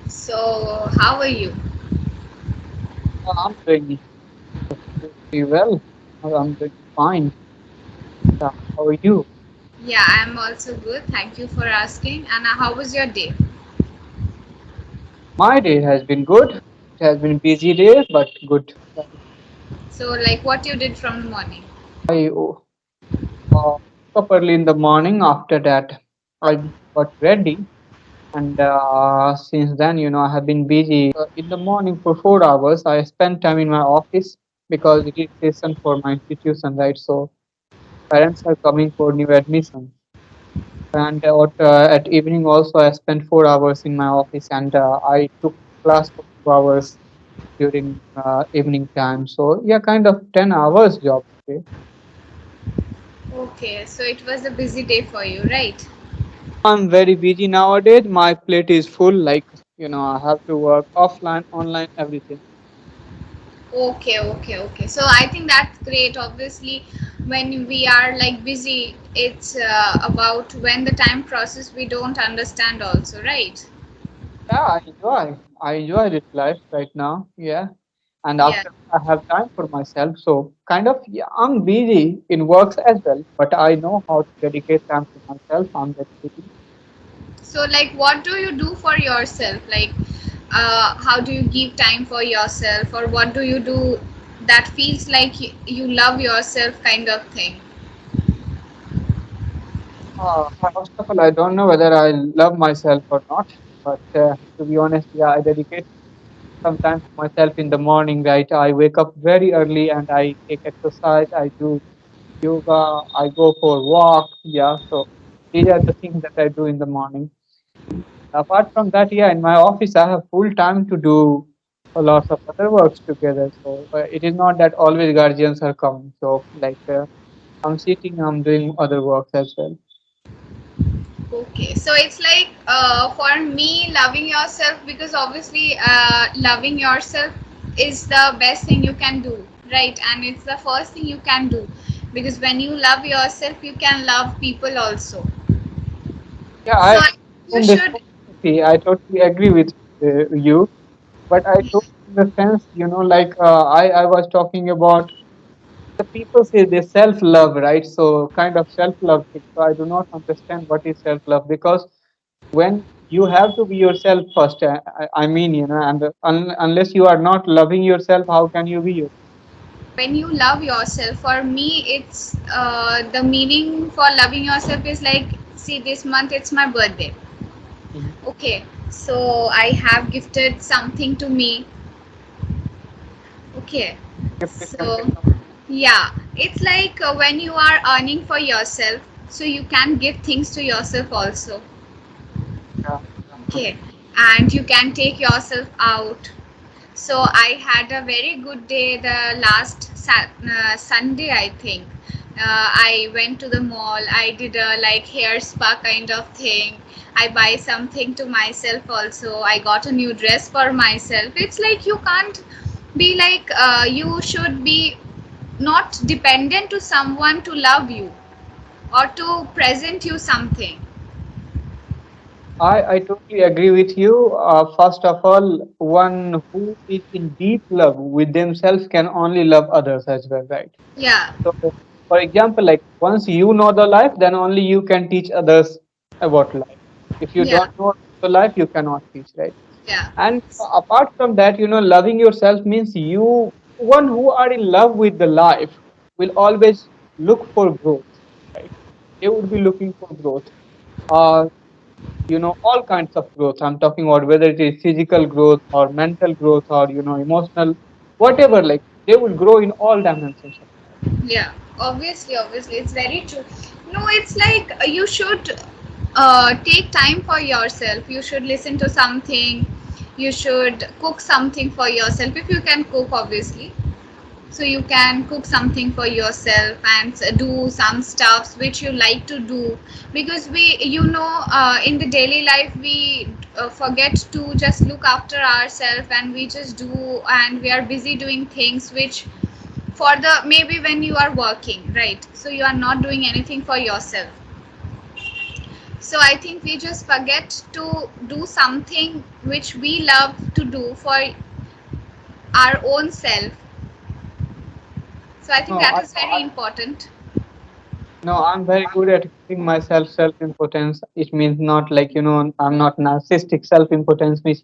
So, how are you? I'm doing pretty well. I'm doing fine. How are you? Yeah, I'm also good. Thank you for asking. And how was your day? My day has been good. It has been busy day, but good. So, like, what you did from the morning? I woke up early in the morning. After that, I got ready, and since then, I have been busy. In the morning for 4 hours, I spent time in my office because it is session for my institution, right? So parents are coming for new admission. And at evening also, I spent 4 hours in my office, and I took class for 2 hours during evening time. So yeah, kind of 10 hours job. Okay. Okay, so it was a busy day for you, right? I'm very busy nowadays. My plate is full. Like I have to work offline, online, everything. Okay. So, I think that's great. Obviously, when we are like busy, it's about when the time process we don't understand, also, right? Yeah, I enjoy. I enjoy this life right now. Yeah, and Yeah. after I have time for myself. So kind of yeah, I'm busy in works as well, but I know how to dedicate time to myself. I'm dedicating. So, like, what do you do for yourself? Like, how do you give time for yourself, or what do you do that feels like you love yourself, kind of thing? First of all, I don't know whether I love myself or not, but to be honest, yeah, I dedicate some time to myself in the morning, right? I wake up very early and I take exercise, I do yoga, I go for walk, yeah. So these are the things that I do in the morning. Apart from that, yeah, in my office, I have full time to do a lot of other works together. So it is not that always guardians are coming. So like I'm sitting, I'm doing other works as well. Okay, so it's like for me, loving yourself, because obviously, loving yourself is the best thing you can do, right? And it's the first thing you can do, because when you love yourself, you can love people also. Yeah, So, I you in this should. see, I totally agree with you, but I don't in the sense, like I was talking about the people say they self love, right? So kind of self love thing. So I do not understand what is self love because when you have to be yourself first, I mean, and unless you are not loving yourself, how can you be yourself? When you love yourself, for me, it's the meaning for loving yourself is like, see, this month it's my birthday. Mhm. Okay, so I have gifted something to me. Okay, Gifted so something. yeah, it's like when you are earning for yourself, so you can give things to yourself also. Yeah. Okay, and you can take yourself out. So I had a very good day the last Sunday, I think. I went to the mall. I did a like hair spa kind of thing. I buy something to myself also. I got a new dress for myself. It's like you can't be like you should be not dependent to someone to love you or to present you something. I totally agree with you. First of all, one who is in deep love with themselves can only love others as well, right? Yeah, So, for example, like once you know the life, then only you can teach others about life. If you yeah, don't know the life, you cannot teach, right? yeah. And apart from that, loving yourself means one who are in love with the life will always look for growth, right? They would be looking for growth. All kinds of growth. I'm talking about whether it is physical growth or mental growth or, emotional, whatever, like they will grow in all dimensions of life. Yeah, obviously, it's very true. No, it's like you should take time for yourself. You should listen to something. You should cook something for yourself if you can cook, obviously. So you can cook something for yourself and do some stuffs which you like to do, because in the daily life we forget to just look after ourselves, and we just do, and we are busy doing things which, for the maybe when you are working, right, so you are not doing anything for yourself. So I think we just forget to do something which we love to do for our own self. So I think No, that is very important. no, I'm very good at giving myself self-importance. It means not like, I'm not narcissistic. Self-importance means,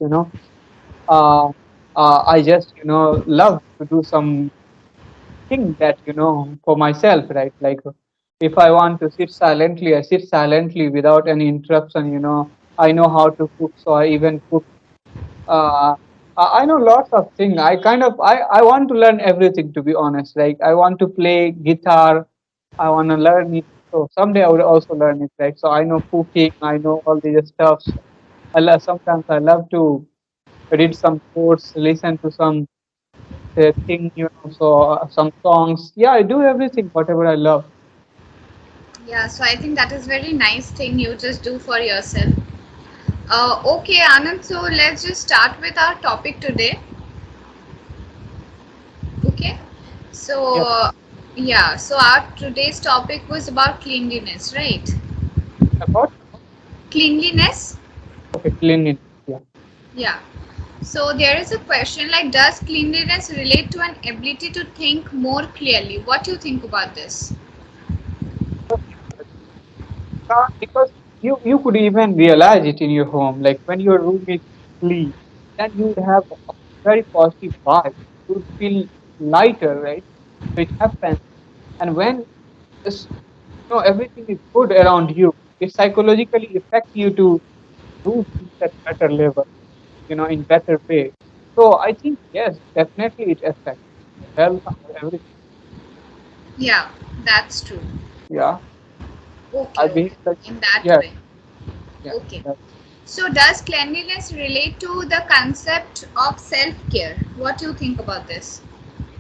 uh, I just, love to do some thing that, for myself, right? Like if I want to sit silently, I sit silently without any interruption. I know how to cook, so I even cook. Uh, I know lots of things. I want to learn everything, to be honest. Like I want to play guitar. I want to learn it. So someday I would also learn it, right? So I know cooking. I know all these stuffs. Sometimes I love to read some quotes, listen to some thing, so some songs. Yeah, I do everything, whatever I love. Yeah, so I think that is very nice thing you just do for yourself. Okay, Anand, so let's just start with our topic today. Okay, Yep. so yeah, so our today's topic was about cleanliness, right? About Cleanliness. okay, cleanliness. Yeah. Yeah. So there is a question like, does cleanliness relate to an ability to think more clearly? What do you think about this? Because you could even realize it in your home, like when your room is clean, then you would have a very positive vibe. You would feel lighter, right? So it happens, and when this, everything is good around you, it psychologically affects you to do things at better level, in better way. So I think yes, definitely it affects health or everything. Yeah, that's true. Yeah, Okay, I believe okay. like In that yeah, way. yeah. Okay. Yeah. So does cleanliness relate to the concept of self-care? What do you think about this?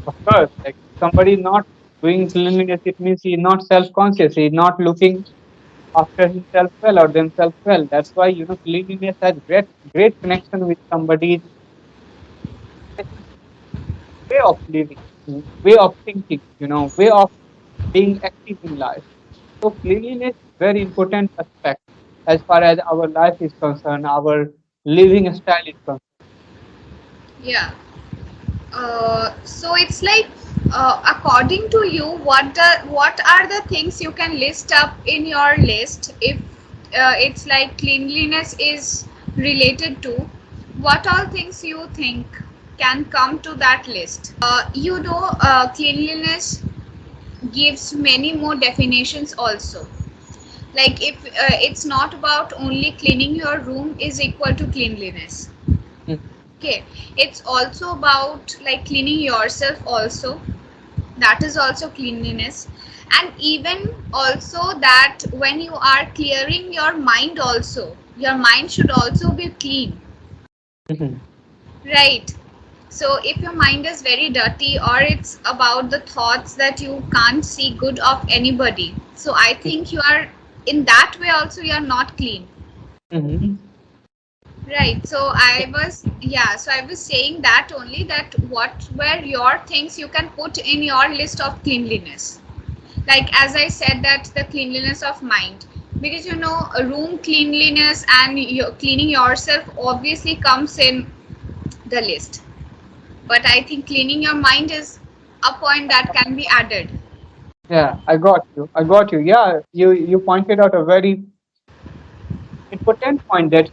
Of course, like somebody not doing cleanliness, it means he's not self-conscious. He's not looking after himself well or themselves well. That's why cleanliness has great connection with somebody's, I think, way of living, way of thinking, way of being active in life. So cleanliness is very important aspect as far as our life is concerned, our living style is concerned. Yeah. So it's like, according to you, what are the things you can list up in your list if it's like cleanliness is related to? What all things you think can come to that list? Cleanliness gives many more definitions also. Like if it's not about only cleaning your room is equal to cleanliness. Mhm. Okay, it's also about like cleaning yourself also, that is also cleanliness. And even also that when you are clearing your mind also, your mind should also be clean, Mhm. right? So if your mind is very dirty or it's about the thoughts that you can't see good of anybody, so I think you are, in that way also you are not clean. Mhm. Right. So I was saying that only, that what were your things you can put in your list of cleanliness. Like as I said, that the cleanliness of mind, because a room cleanliness and cleaning yourself obviously comes in the list. But I think cleaning your mind is a point that can be added. Yeah, I got you. I got you. Yeah, you pointed out a very important point that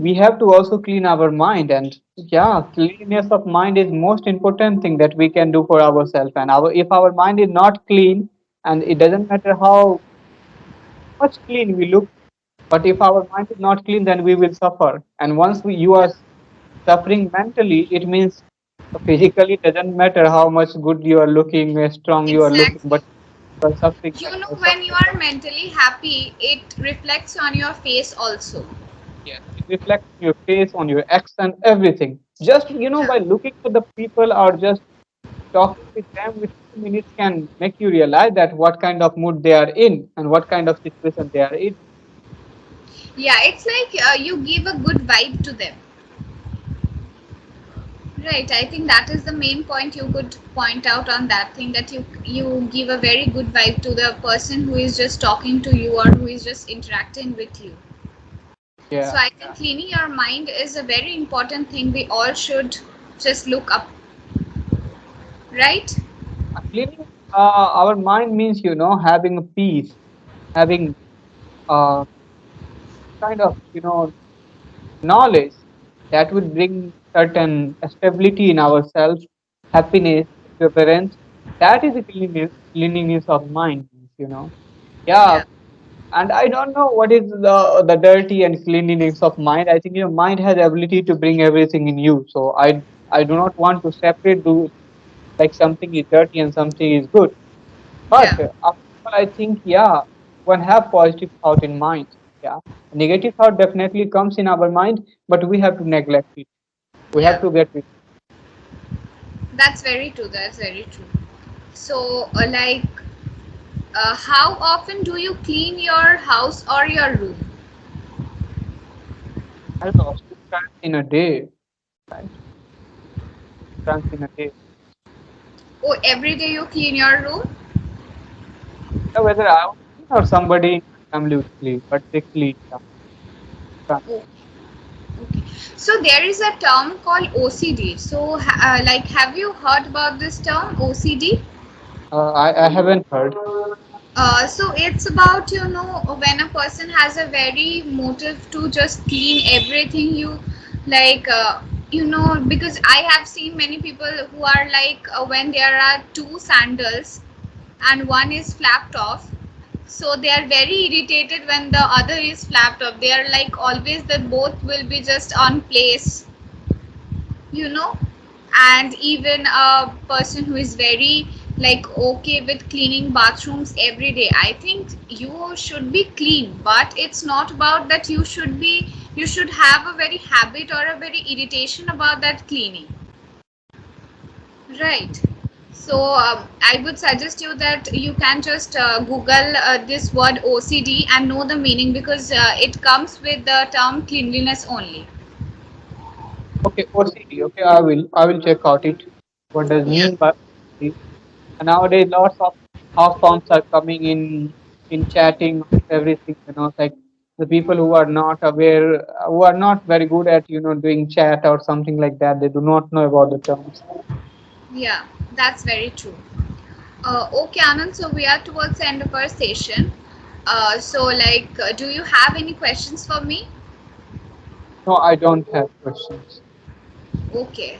we have to also clean our mind, and yeah, cleanliness of mind is most important thing that we can do for ourselves. And our if our mind is not clean, and it doesn't matter how much clean we look, but if our mind is not clean, then we will suffer. And once you are suffering mentally, it means physically it doesn't matter how much good you are looking, strong you are looking, but Exactly. you are suffering When you are mentally happy, it reflects on your face also. Yes, it reflects on your face, on your accent, everything. Just Yeah. by looking at the people or just talking with them with 2 minutes can make you realize that what kind of mood they are in and what kind of situation they are in. Yeah, it's like you give a good vibe to them. Right, I think that is the main point you could point out on that thing, that you give a very good vibe to the person who is just talking to you or who is just interacting with you. So Yeah, I think yeah. cleaning your mind is a very important thing we all should just look up, right? Cleaning our mind means, having a peace, having uh, kind of, knowledge that would bring certain stability in ourselves, happiness, exuberance. That is the cleanliness of mind. Yeah, Yeah, and I don't know what is the dirty and cleanliness of mind. I think your mind has ability to bring everything in you. So I do not want to separate do like something is dirty and something is good. But yeah, after all, I think, yeah, one have positive thought in mind. Yeah, negative thought definitely comes in our mind, but we have to neglect it. We have yeah. to get rid. That's very true. That's very true. So, how often do you clean your house or your room? I don't know, two times in a day, right? Two times in a day. Oh, every day you clean your room? Yeah, whether I would clean or somebody in my family would clean, but they clean. Yeah, two Oh, okay. So there is a term called OCD. So, have you heard about this term OCD? I haven't heard. So it's about, when a person has a very motive to just clean everything, because I have seen many people who are like, when there are two sandals and one is flapped off, so they are very irritated when the other is flapped off. They are like always that both will be just on place, you know and even a person who is very like okay with cleaning bathrooms every day, I think you should be clean, but it's not about that you should have a very habit or a very irritation about that cleaning, right? So I would suggest you that you can just google this word OCD and know the meaning, because it comes with the term cleanliness only. Okay, OCD. Okay, I will check out it. What does Yeah, mean by OCD? And nowadays, lots of half forms are coming in chatting everything. Like the people who are not aware, who are not very good at doing chat or something like that. They do not know about the terms. yeah, that's very true. Okay, Anand, so we are towards the end of our session. Do you have any questions for me? No, I don't have questions. Okay,